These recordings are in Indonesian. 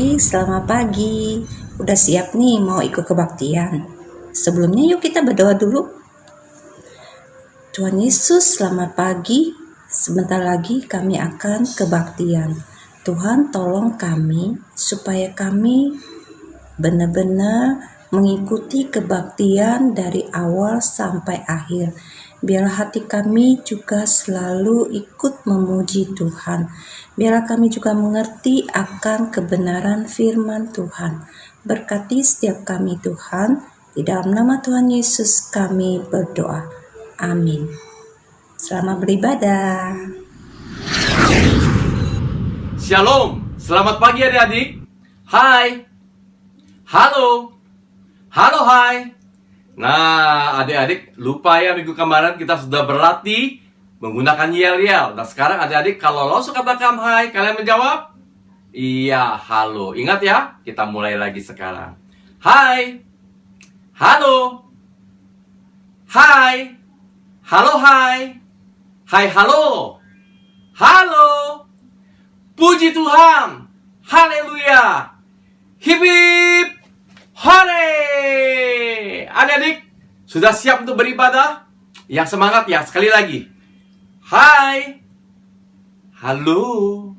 adik-adik, selamat pagi. Udah siap nih mau ikut kebaktian? Sebelumnya yuk kita berdoa dulu. Tuhan Yesus, selamat pagi. Sebentar lagi kami akan kebaktian. Tuhan tolong kami supaya kami benar-benar mengikuti kebaktian dari awal sampai akhir. Biarlah hati kami juga selalu ikut memuji Tuhan. Biarlah kami juga mengerti akan kebenaran firman Tuhan. Berkati setiap kami Tuhan. Di dalam nama Tuhan Yesus kami berdoa. Amin. Selamat beribadah. Shalom, selamat pagi adik-adik. Hai, halo, halo hai. Nah adik-adik, lupa ya minggu kemarin kita sudah berlatih menggunakan yel-yel. Nah sekarang adik-adik kalau langsung katakan hai, kalian menjawab? Iya, halo. Ingat ya, kita mulai lagi sekarang. Hai, halo, hai, halo hai, hai halo, halo. Puji Tuhan, haleluya, hip hip, hore. Adik-adik, sudah siap untuk beribadah? Yang semangat ya, sekali lagi. Hai, halo,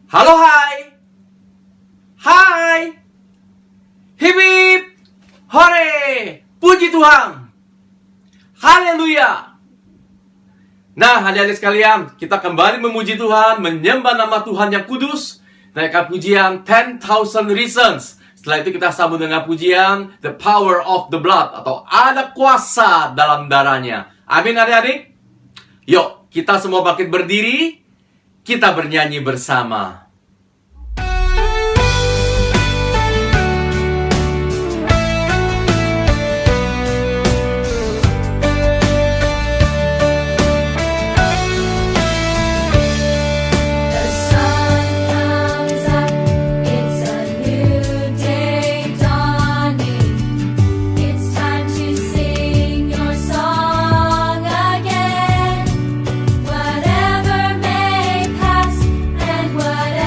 halo hai, hai, hip hip, hore. Puji Tuhan, haleluya. Nah, adik-adik sekalian, kita kembali memuji Tuhan, menyembah nama Tuhan yang kudus. Naikkan pujian 10,000 Reasons. Setelah itu kita sambung dengan pujian The Power of the Blood, atau ada kuasa dalam darahnya. Amin adik-adik. Yuk, kita semua bangkit berdiri. Kita bernyanyi bersama. Whatever may pass and whatever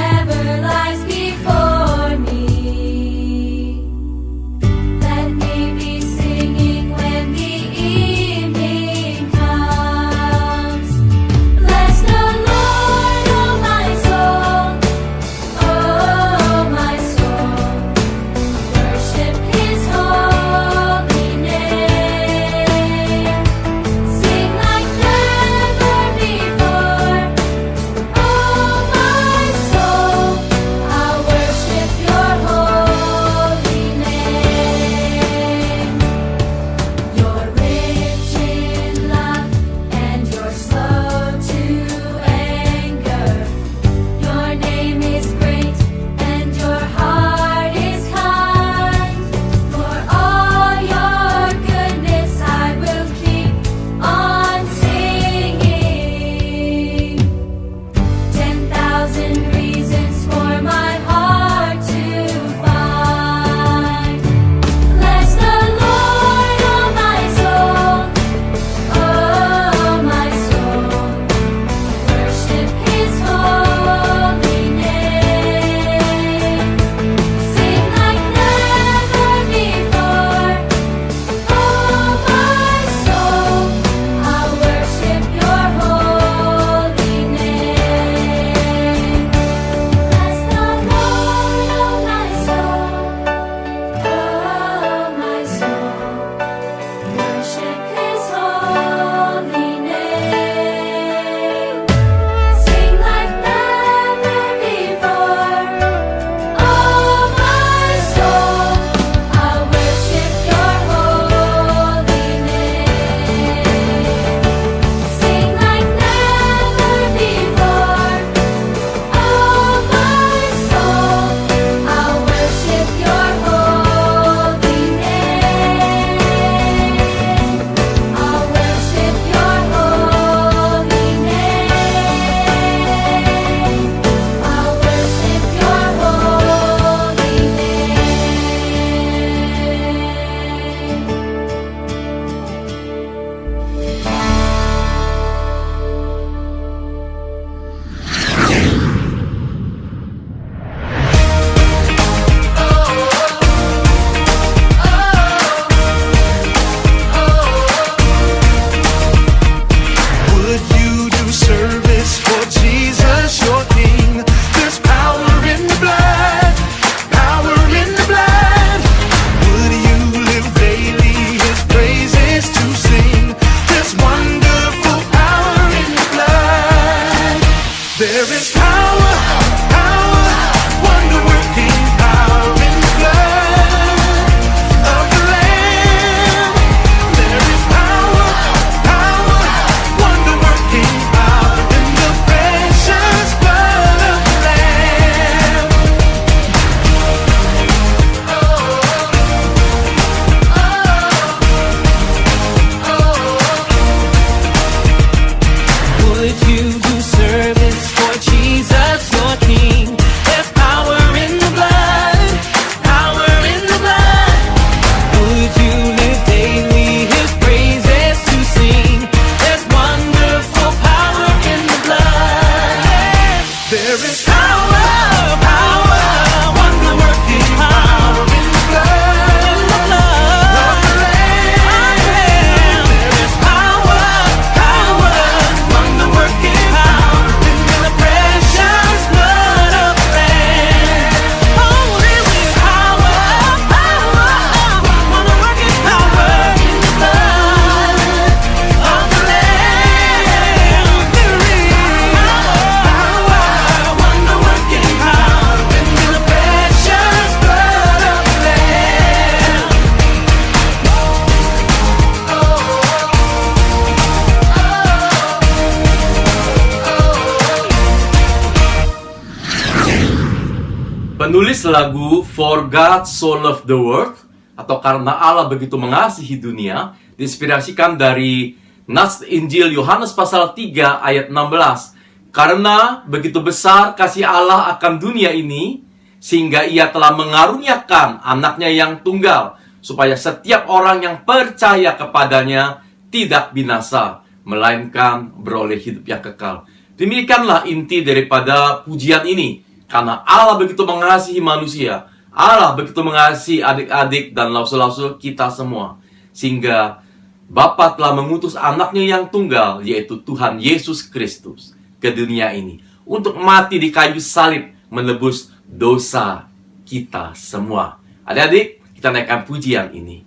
Penulis lagu For God So Loved the World atau Karena Allah Begitu Mengasihi Dunia diinspirasikan dari nas Injil Yohanes pasal 3 ayat 16. Karena begitu besar kasih Allah akan dunia ini, sehingga Ia telah mengaruniakan anaknya yang tunggal, supaya setiap orang yang percaya kepadanya tidak binasa, melainkan beroleh hidup yang kekal. Demikianlah inti daripada pujian ini. Karena Allah begitu mengasihi manusia, Allah begitu mengasihi adik-adik dan lausul-lausul kita semua, sehingga Bapa telah mengutus anaknya yang tunggal, yaitu Tuhan Yesus Kristus, ke dunia ini untuk mati di kayu salib menebus dosa kita semua. Adik-adik, kita naikkan pujian ini.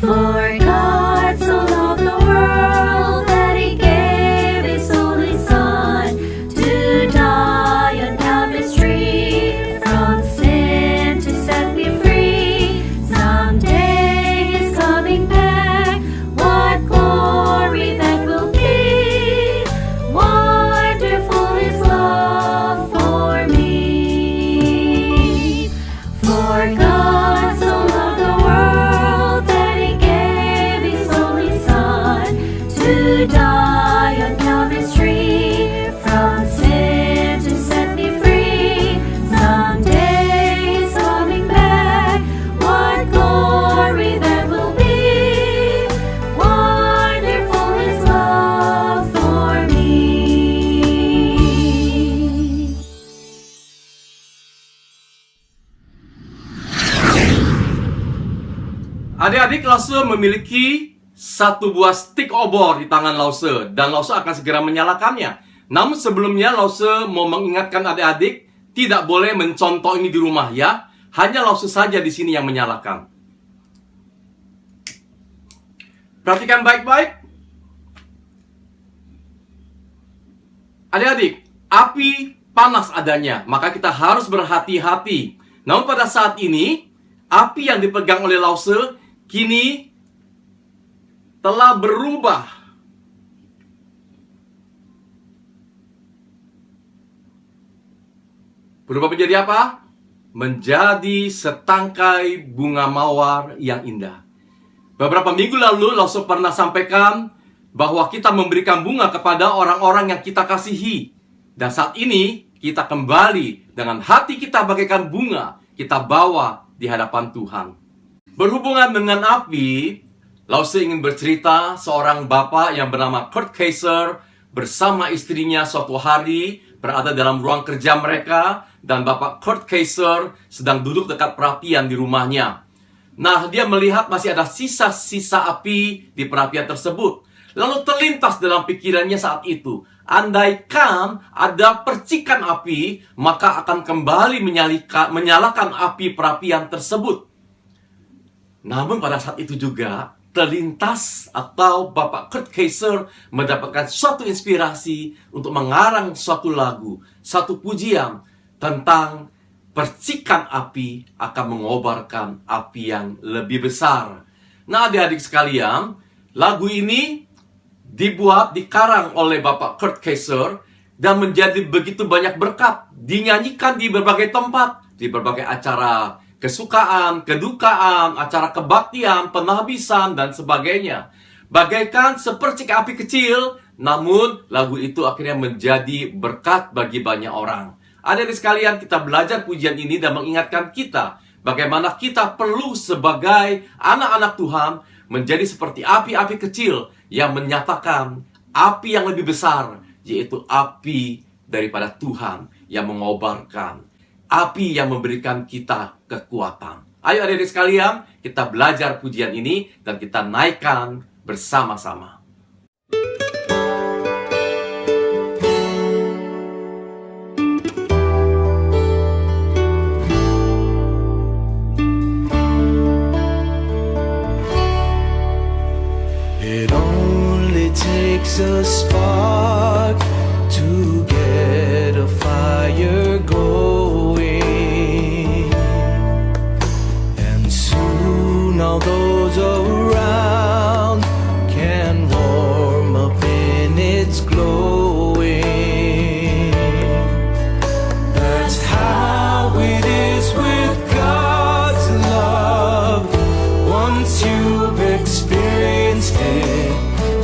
For God so loved the world that He gave His only Son to die on Calvary's tree, from sin to set me free. Someday He's coming back. What glory that will be! Wonderful His love for me. For God so loved the world that He gave His only Son to die on Calvary's tree, from sin to set me free. Someday He's coming back. What glory that will be! Wonderful His love for me. Adik-adik, Lause memiliki satu buah stik obor di tangan Lause, dan Lause akan segera menyalakannya. Namun sebelumnya Lause mau mengingatkan adik-adik, tidak boleh mencontoh ini di rumah ya. Hanya Lause saja di sini yang menyalakan. Perhatikan baik-baik. Adik-adik, api panas adanya, maka kita harus berhati-hati. Namun pada saat ini, api yang dipegang oleh Lause kini telah berubah. Berubah menjadi apa? Menjadi setangkai bunga mawar yang indah. Beberapa minggu lalu, Lause pernah sampaikan bahwa kita memberikan bunga kepada orang-orang yang kita kasihi. Dan saat ini, kita kembali dengan hati kita bagaikan bunga, kita bawa di hadapan Tuhan. Berhubungan dengan api, Lause ingin bercerita seorang bapak yang bernama Kurt Kaiser bersama istrinya suatu hari berada dalam ruang kerja mereka, dan Bapak Kurt Kaiser sedang duduk dekat perapian di rumahnya. Nah, dia melihat masih ada sisa-sisa api di perapian tersebut. Lalu terlintas dalam pikirannya saat itu, andaikan ada percikan api, maka akan kembali menyalakan api perapian tersebut. Namun pada saat itu juga terlintas atau Bapak Kurt Kaiser mendapatkan suatu inspirasi untuk mengarang suatu lagu, satu pujian tentang percikan api akan mengobarkan api yang lebih besar. Nah, adik-adik sekalian, lagu ini dikarang oleh Bapak Kurt Kaiser dan menjadi begitu banyak berkat, dinyanyikan di berbagai tempat, di berbagai acara kesukaan, kedukaan, acara kebaktian, penahbisan, dan sebagainya. Bagaikan sepercik api kecil, namun lagu itu akhirnya menjadi berkat bagi banyak orang. Adik-adik sekalian, kita belajar pujian ini dan mengingatkan kita bagaimana kita perlu sebagai anak-anak Tuhan menjadi seperti api-api kecil yang menyatakan api yang lebih besar, yaitu api daripada Tuhan yang mengobarkan, api yang memberikan kita kekuatan. Ayo adik-adik sekalian, kita belajar pujian ini dan kita naikkan bersama-sama. It only takes a spark to get a fire going.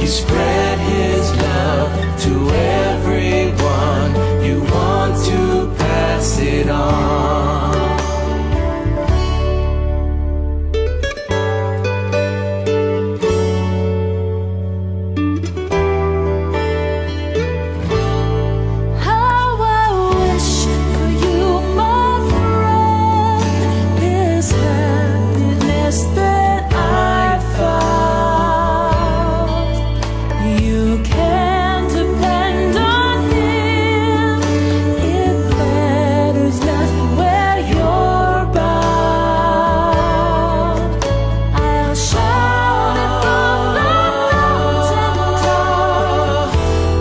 You spread His love to everyone. You want to pass it on. How I wish for you, my friend, this happiness that I found. You can depend on Him. It matters not where you're bound. I'll shout it from the mountaintop.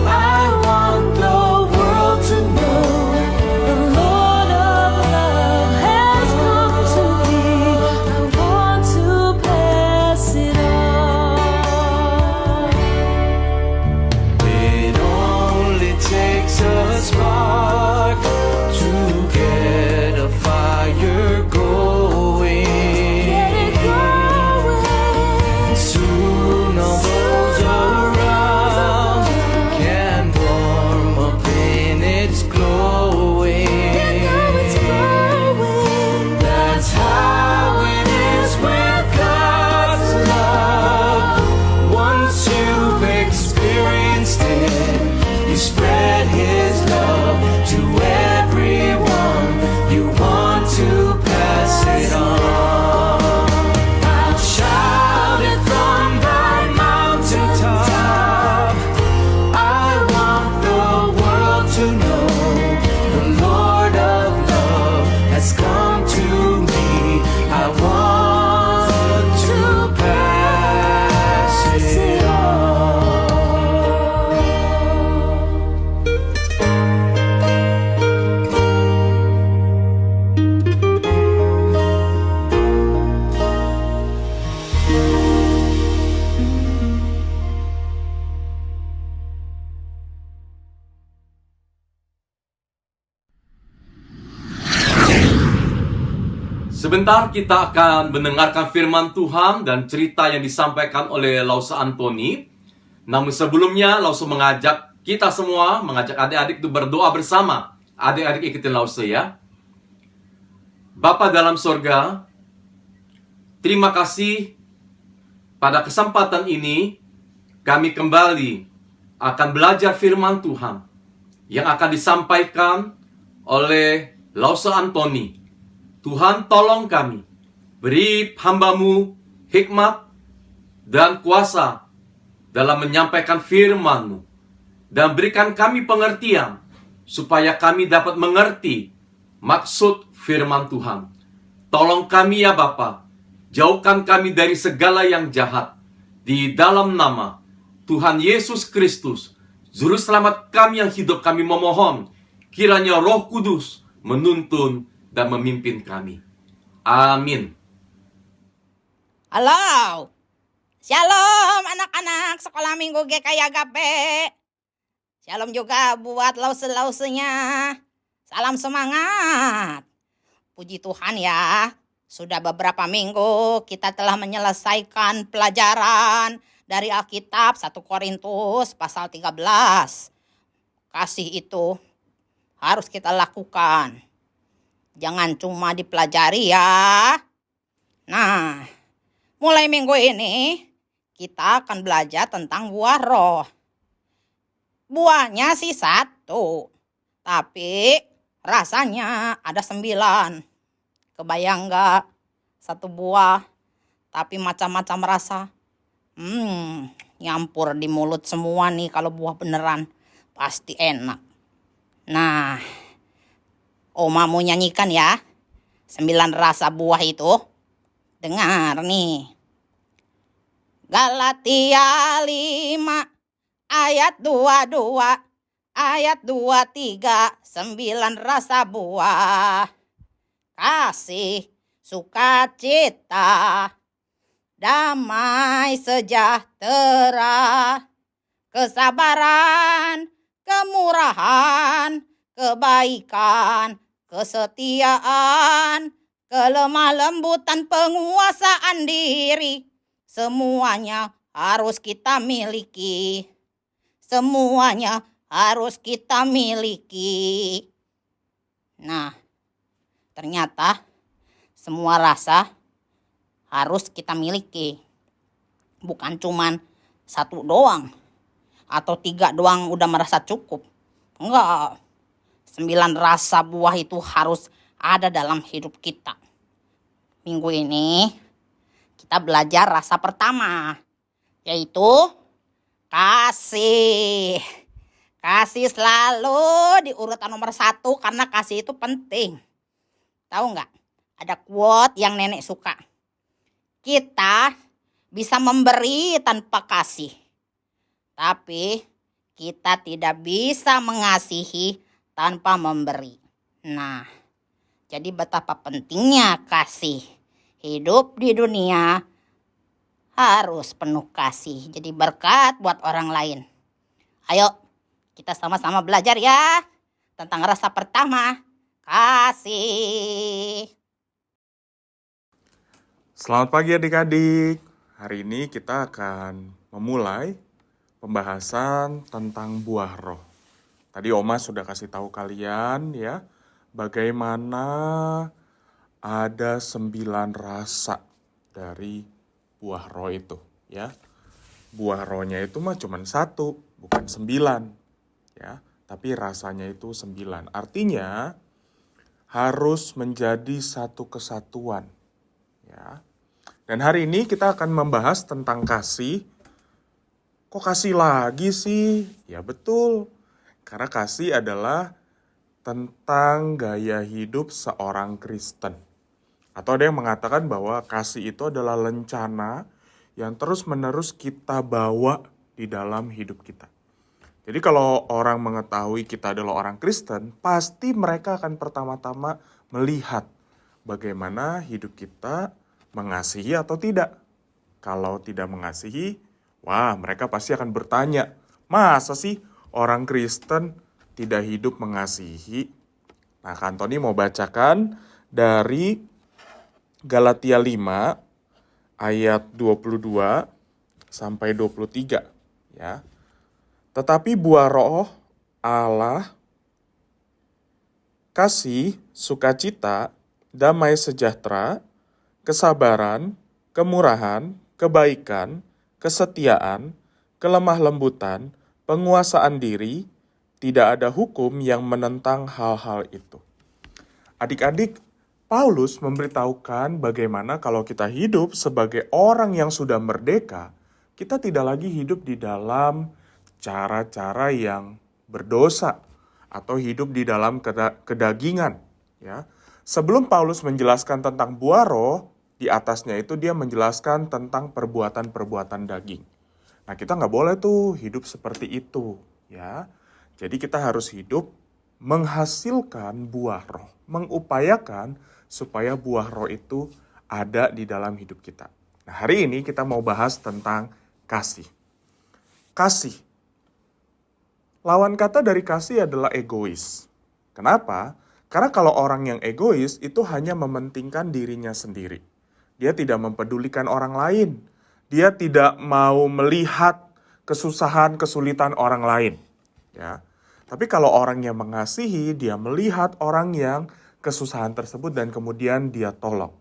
I want the world to know the Lord of love has come to me. I want to pass it on. It only takes a spark to get a fire going. Get it going. Soon all those around can warm up in its glowing. It's growing. That's how it is with God's love. Once you've experienced it, you spread His love to everyone. You want to pass it on. I'll shout it from the mountaintop. I want the world to know the Lord of love has come to me. I want to pass it on. Sebentar kita akan mendengarkan firman Tuhan dan cerita yang disampaikan oleh Lause Antoni. Namun sebelumnya Lause mengajak kita semua, mengajak adik-adik untuk berdoa bersama. Adik-adik ikutin Lause ya. Bapa dalam sorga, terima kasih pada kesempatan ini kami kembali akan belajar firman Tuhan yang akan disampaikan oleh Lause Antoni. Tuhan tolong kami, beri hamba-Mu hikmat dan kuasa dalam menyampaikan firman-Mu, dan berikan kami pengertian supaya kami dapat mengerti maksud firman Tuhan. Tolong kami ya Bapa, jauhkan kami dari segala yang jahat, di dalam nama Tuhan Yesus Kristus, Juru Selamat kami yang hidup, kami memohon, kiranya Roh Kudus menuntun dan memimpin kami. Amin. Halo, shalom anak-anak sekolah minggu GKI Agape. Shalom juga buat lause-lausenya. Salam semangat. Puji Tuhan ya, sudah beberapa minggu kita telah menyelesaikan pelajaran dari Alkitab 1 Korintus pasal 13. Kasih itu harus kita lakukan. Jangan cuma dipelajari ya. Nah, mulai minggu ini kita akan belajar tentang buah roh. Buahnya sih 1, tapi rasanya ada 9. Kebayang nggak? 1 buah, tapi macam-macam rasa. Nyampur di mulut semua nih kalau buah beneran. Pasti enak. Nah, Oma mau nyanyikan ya 9 rasa buah itu. Dengar nih. Galatia 5 ayat 22 ayat 23, 9 rasa buah. Kasih, sukacita, damai sejahtera, kesabaran, kemurahan, kebaikan, kesetiaan, kelemah lembutan, penguasaan diri. Semuanya harus kita miliki. Semuanya harus kita miliki. Nah, ternyata semua rasa harus kita miliki. Bukan cuman 1 doang atau 3 doang udah merasa cukup. Enggak. 9 rasa buah itu harus ada dalam hidup kita. Minggu ini kita belajar rasa pertama, yaitu kasih. Kasih selalu di urutan nomor 1 karena kasih itu penting. Tahu nggak? Ada quote yang nenek suka. Kita bisa memberi tanpa kasih. Tapi kita tidak bisa mengasihi tanpa memberi. Nah, jadi betapa pentingnya kasih. Hidup di dunia harus penuh kasih. Jadi berkat buat orang lain. Ayo, kita sama-sama belajar ya tentang rasa pertama, kasih. Selamat pagi adik-adik. Hari ini kita akan memulai pembahasan tentang buah roh. Tadi Oma sudah kasih tahu kalian ya, bagaimana ada 9 rasa dari buah roh itu ya. Buah rohnya itu mah cuma 1, bukan 9 ya, tapi rasanya itu 9. Artinya harus menjadi satu kesatuan ya. Dan hari ini kita akan membahas tentang kasih. Kok kasih lagi sih? Ya betul, karena kasih adalah tentang gaya hidup seorang Kristen. Atau ada yang mengatakan bahwa kasih itu adalah lencana yang terus-menerus kita bawa di dalam hidup kita. Jadi kalau orang mengetahui kita adalah orang Kristen, pasti mereka akan pertama-tama melihat bagaimana hidup kita mengasihi atau tidak. Kalau tidak mengasihi, wah mereka pasti akan bertanya, masa sih orang Kristen tidak hidup mengasihi? Nah, Kak Antoni mau bacakan dari Galatia 5 ayat 22 sampai 23 ya. Tetapi buah roh Allah, kasih, sukacita, damai sejahtera, kesabaran, kemurahan, kebaikan, kesetiaan, kelemah lembutan, penguasaan diri, tidak ada hukum yang menentang hal-hal itu. Adik-adik, Paulus memberitahukan bagaimana kalau kita hidup sebagai orang yang sudah merdeka, kita tidak lagi hidup di dalam cara-cara yang berdosa atau hidup di dalam kedagingan. Ya. Sebelum Paulus menjelaskan tentang buah roh, di atasnya itu dia menjelaskan tentang perbuatan-perbuatan daging. Nah, kita nggak boleh tuh hidup seperti itu, ya. Jadi kita harus hidup menghasilkan buah roh, mengupayakan supaya buah roh itu ada di dalam hidup kita. Nah, hari ini kita mau bahas tentang kasih. Kasih. Lawan kata dari kasih adalah egois. Kenapa? Karena kalau orang yang egois itu hanya mementingkan dirinya sendiri. Dia tidak mempedulikan orang lain. Dia tidak mau melihat kesusahan, kesulitan orang lain. Ya. Tapi kalau orang yang mengasihi, dia melihat orang yang kesusahan tersebut dan kemudian dia tolong.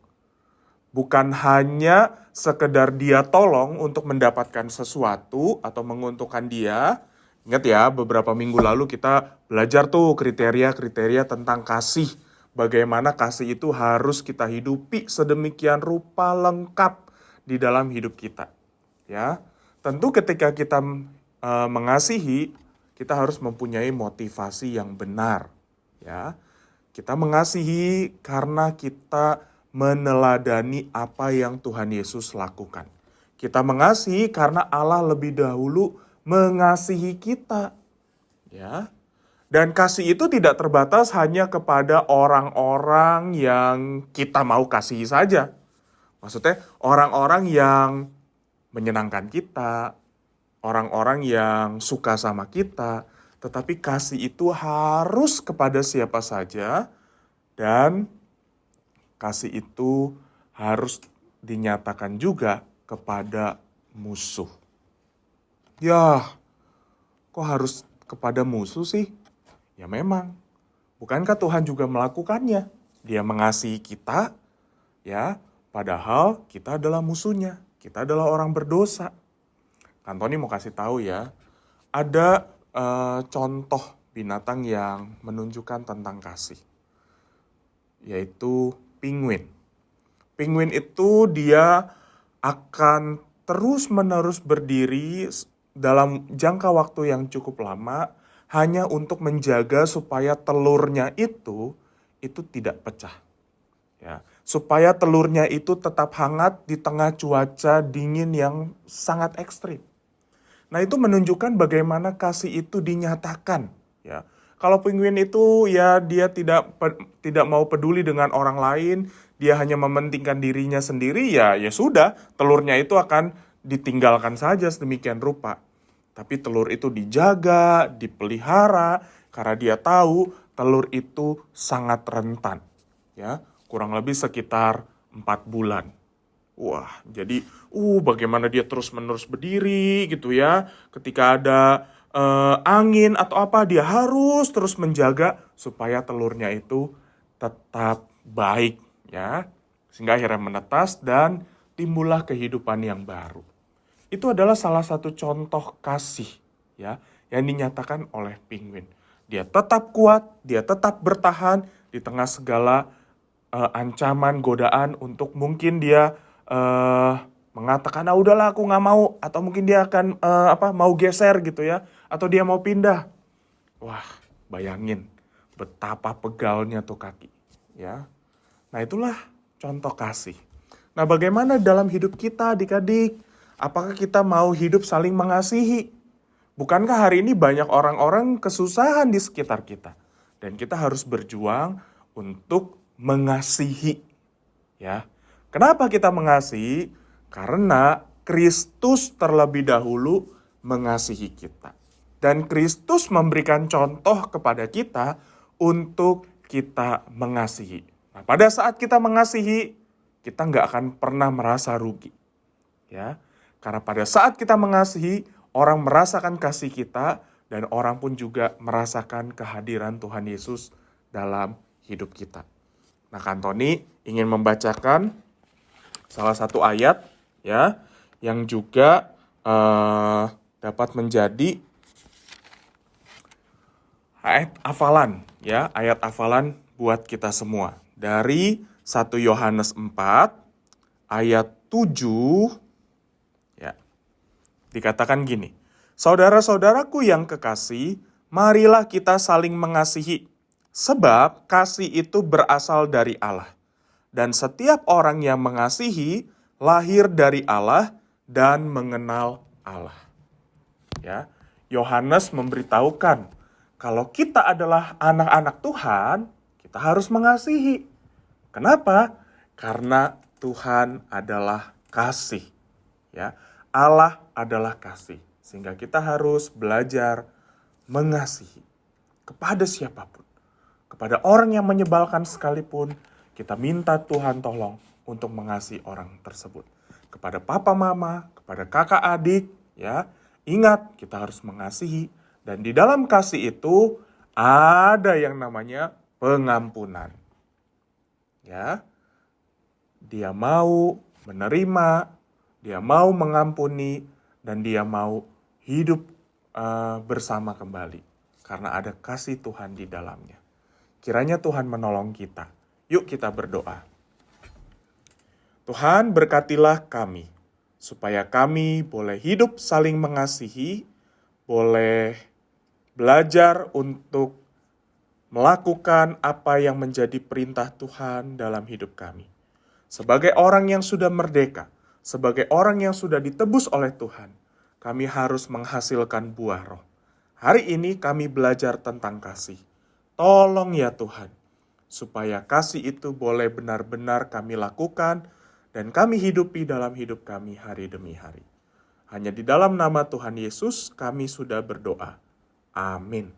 Bukan hanya sekedar dia tolong untuk mendapatkan sesuatu atau menguntungkan dia. Ingat ya, beberapa minggu lalu kita belajar tuh kriteria-kriteria tentang kasih. Bagaimana kasih itu harus kita hidupi sedemikian rupa lengkap di dalam hidup kita. Ya, tentu ketika kita mengasihi, kita harus mempunyai motivasi yang benar. Ya, kita mengasihi karena kita meneladani apa yang Tuhan Yesus lakukan. Kita mengasihi karena Allah lebih dahulu mengasihi kita. Ya. Dan kasih itu tidak terbatas hanya kepada orang-orang yang kita mau kasihi saja. Maksudnya orang-orang yang menyenangkan kita, orang-orang yang suka sama kita, tetapi kasih itu harus kepada siapa saja dan kasih itu harus dinyatakan juga kepada musuh. "Yah, kok harus kepada musuh sih?" Ya memang, bukankah Tuhan juga melakukannya? Dia mengasihi kita, ya, padahal kita adalah musuhnya. Kita adalah orang berdosa. Antoni mau kasih tahu ya, ada contoh binatang yang menunjukkan tentang kasih, yaitu penguin. Penguin itu dia akan terus-menerus berdiri dalam jangka waktu yang cukup lama hanya untuk menjaga supaya telurnya itu tidak pecah. Ya, supaya telurnya itu tetap hangat di tengah cuaca dingin yang sangat ekstrim. Nah, itu menunjukkan bagaimana kasih itu dinyatakan, ya. Kalau penguin itu ya dia tidak mau peduli dengan orang lain, dia hanya mementingkan dirinya sendiri, ya sudah, telurnya itu akan ditinggalkan saja sedemikian rupa. Tapi telur itu dijaga, dipelihara karena dia tahu telur itu sangat rentan, ya. Kurang lebih sekitar 4 bulan. Wah, jadi bagaimana dia terus-menerus berdiri gitu ya. Ketika ada angin atau apa, dia harus terus menjaga supaya telurnya itu tetap baik ya. Sehingga akhirnya menetas dan timbullah kehidupan yang baru. Itu adalah salah satu contoh kasih ya yang dinyatakan oleh penguin. Dia tetap kuat, dia tetap bertahan di tengah segala ancaman, godaan untuk mungkin dia mengatakan, udahlah aku nggak mau, atau mungkin dia akan mau geser gitu ya, atau dia mau pindah. Wah, bayangin betapa pegalnya tuh kaki, ya. Nah, itulah contoh kasih. Nah, bagaimana dalam hidup kita, adik-adik? Apakah kita mau hidup saling mengasihi? Bukankah hari ini banyak orang-orang kesusahan di sekitar kita, dan kita harus berjuang untuk mengasihi, ya. Kenapa kita mengasihi? Karena Kristus terlebih dahulu mengasihi kita. Dan Kristus memberikan contoh kepada kita untuk kita mengasihi. Nah, pada saat kita mengasihi, kita nggak akan pernah merasa rugi. Ya, karena pada saat kita mengasihi, orang merasakan kasih kita, dan orang pun juga merasakan kehadiran Tuhan Yesus dalam hidup kita. Nah, Kantoni ingin membacakan salah satu ayat ya yang juga dapat menjadi ayat hafalan ya, ayat hafalan buat kita semua. Dari 1 Yohanes 4 ayat 7 ya. Dikatakan gini, "Saudara-saudaraku yang kekasih, marilah kita saling mengasihi, sebab kasih itu berasal dari Allah. Dan setiap orang yang mengasihi lahir dari Allah dan mengenal Allah." Ya, Yohanes memberitahukan kalau kita adalah anak-anak Tuhan, kita harus mengasihi. Kenapa? Karena Tuhan adalah kasih. Ya, Allah adalah kasih. Sehingga kita harus belajar mengasihi kepada siapapun. Kepada orang yang menyebalkan sekalipun, kita minta Tuhan tolong untuk mengasihi orang tersebut. Kepada papa mama, kepada kakak adik, ya, ingat kita harus mengasihi. Dan di dalam kasih itu ada yang namanya pengampunan. Ya, dia mau menerima, dia mau mengampuni, dan dia mau hidup bersama kembali. Karena ada kasih Tuhan di dalamnya. Kiranya Tuhan menolong kita. Yuk kita berdoa. Tuhan, berkatilah kami, supaya kami boleh hidup saling mengasihi, boleh belajar untuk melakukan apa yang menjadi perintah Tuhan dalam hidup kami. Sebagai orang yang sudah merdeka, sebagai orang yang sudah ditebus oleh Tuhan, kami harus menghasilkan buah roh. Hari ini kami belajar tentang kasih. Tolong ya Tuhan, supaya kasih itu boleh benar-benar kami lakukan dan kami hidupi dalam hidup kami hari demi hari. Hanya di dalam nama Tuhan Yesus kami sudah berdoa. Amin.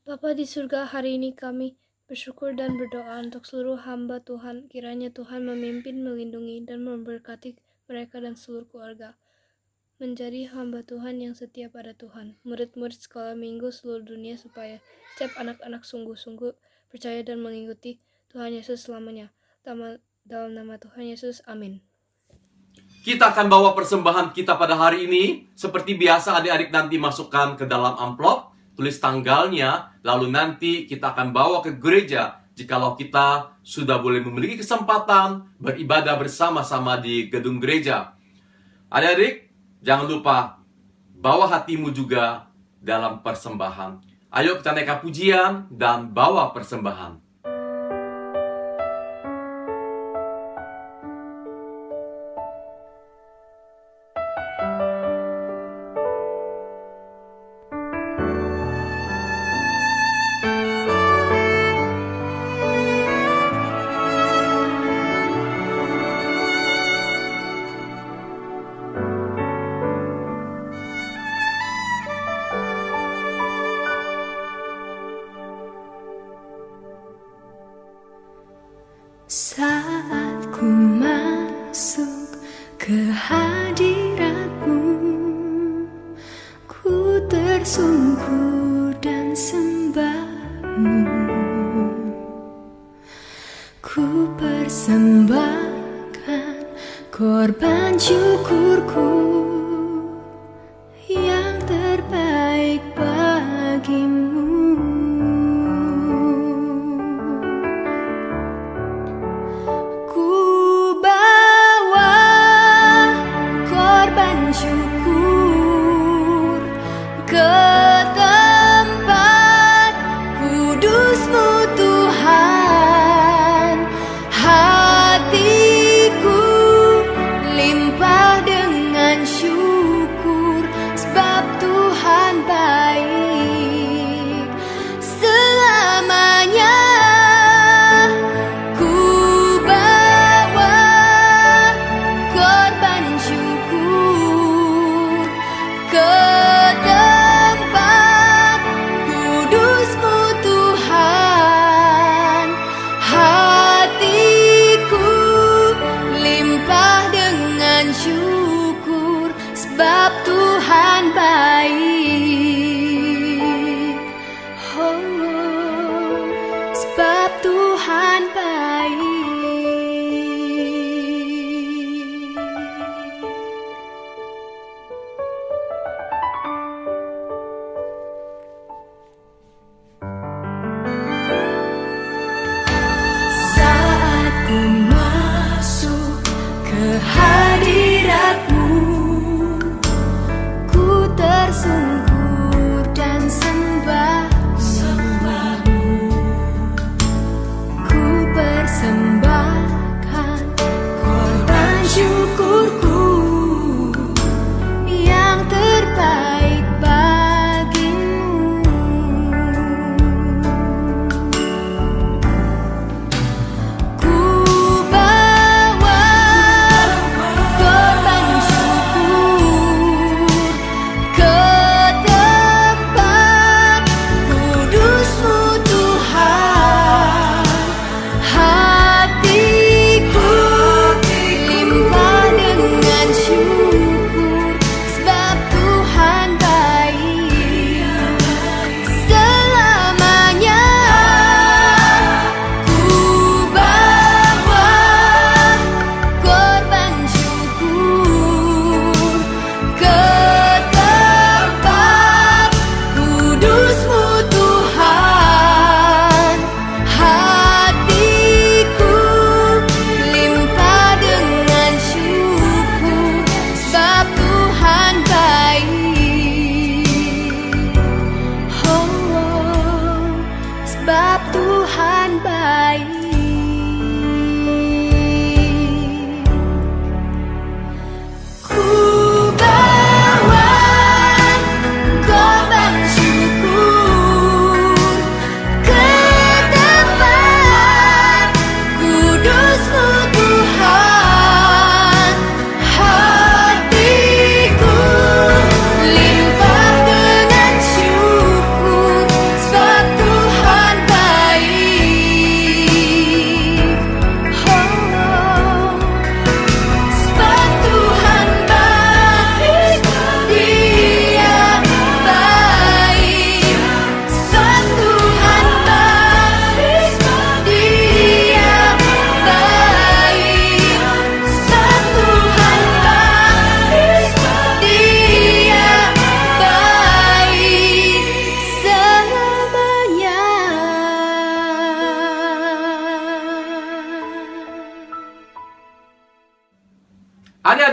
Bapa di surga, hari ini kami bersyukur dan berdoa untuk seluruh hamba Tuhan. Kiranya Tuhan memimpin, melindungi, dan memberkati mereka dan seluruh keluarga. Menjadi hamba Tuhan yang setia pada Tuhan. Murid-murid sekolah minggu seluruh dunia supaya setiap anak-anak sungguh-sungguh percaya dan mengikuti Tuhan Yesus selamanya. Dalam nama Tuhan Yesus, amin. Kita akan bawa persembahan kita pada hari ini. Seperti biasa, adik-adik nanti masukkan ke dalam amplop, tulis tanggalnya, lalu nanti kita akan bawa ke gereja jikalau kita sudah boleh memiliki kesempatan beribadah bersama-sama di gedung gereja. Adik-adik, jangan lupa bawa hatimu juga dalam persembahan. Ayo kita naikkan pujian dan bawa persembahan. Saat ku masuk ke hadirat-Mu, ku tersungkur dan sembah-Mu. Ku persembahkan korban syukurku yang terbaik bagi-Mu. Syukur ke tempat kudus-Mu Tuhan. Hatiku limpah dengan syukur, sebab Tuhan baik selamanya. Ku bawa korban syukur ke tempat kudus-Mu Tuhan. Hatiku limpah dengan syukur, sebab Tuhan baik. Oh, sebab Tuhan baik. Saat ku masuk ke hadirat-Mu,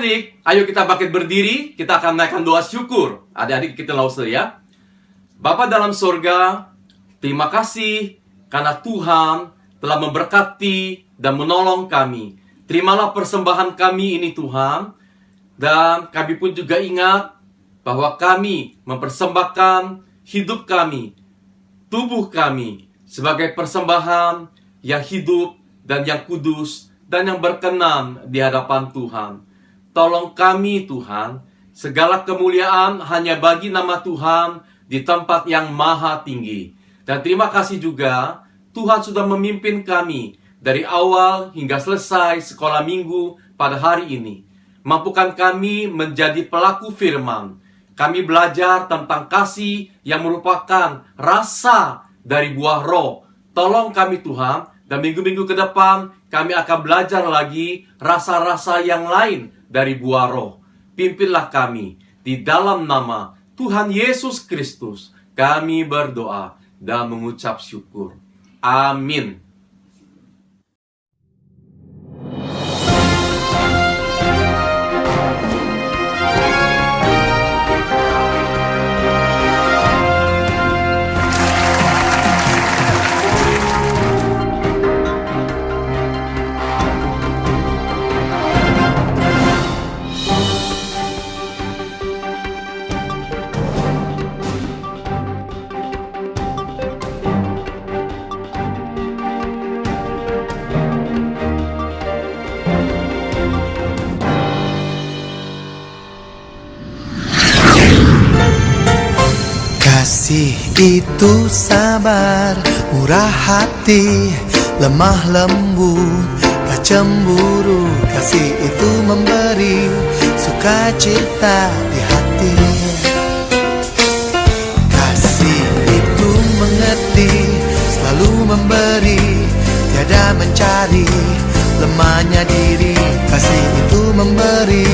Adik-adik, ayo kita bangkit berdiri. Kita akan menaikkan doa syukur. Adik-adik kita langsung ya. Bapa dalam surga, terima kasih karena Tuhan telah memberkati dan menolong kami. Terimalah persembahan kami ini Tuhan. Dan kami pun juga ingat bahwa kami mempersembahkan hidup kami, tubuh kami sebagai persembahan yang hidup dan yang kudus dan yang berkenan di hadapan Tuhan. Tolong kami Tuhan, segala kemuliaan hanya bagi nama Tuhan di tempat yang maha tinggi. Dan terima kasih juga Tuhan sudah memimpin kami dari awal hingga selesai sekolah minggu pada hari ini. Mampukan kami menjadi pelaku firman. Kami belajar tentang kasih yang merupakan rasa dari buah roh. Tolong kami Tuhan, dan minggu-minggu ke depan kami akan belajar lagi rasa-rasa yang lain dari buah roh. Pimpinlah kami di dalam nama Tuhan Yesus Kristus. Kami berdoa dan mengucap syukur. Amin. Kasih itu sabar, murah hati, lemah lembut, tak cemburu. Kasih itu memberi sukacita di hati. Kasih itu mengerti, selalu memberi, tiada mencari lemahnya diri. Kasih itu memberi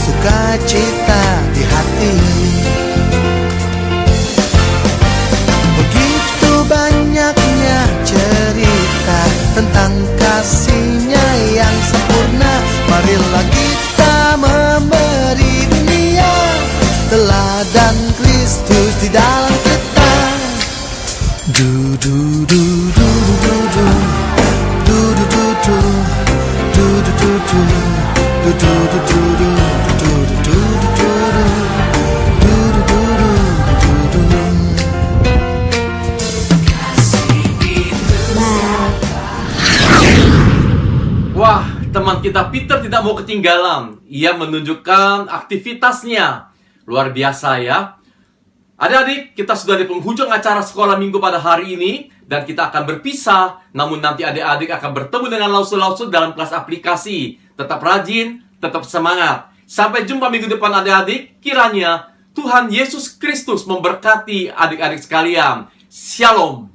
sukacita di hati. Banyaknya cerita tentang kasih-Nya yang sempurna. Marilah kita memberi dunia teladan Kristus di dalam kita. Du du du du du du du du du du du du du du du du du du du du Wah, teman kita Peter tidak mau ketinggalan. Ia menunjukkan aktivitasnya. Luar biasa ya. Adik-adik, kita sudah di penghujung acara sekolah minggu pada hari ini. Dan kita akan berpisah. Namun nanti adik-adik akan bertemu dengan lausul-lausul dalam kelas aplikasi. Tetap rajin, tetap semangat. Sampai jumpa minggu depan adik-adik. Kiranya Tuhan Yesus Kristus memberkati adik-adik sekalian. Shalom.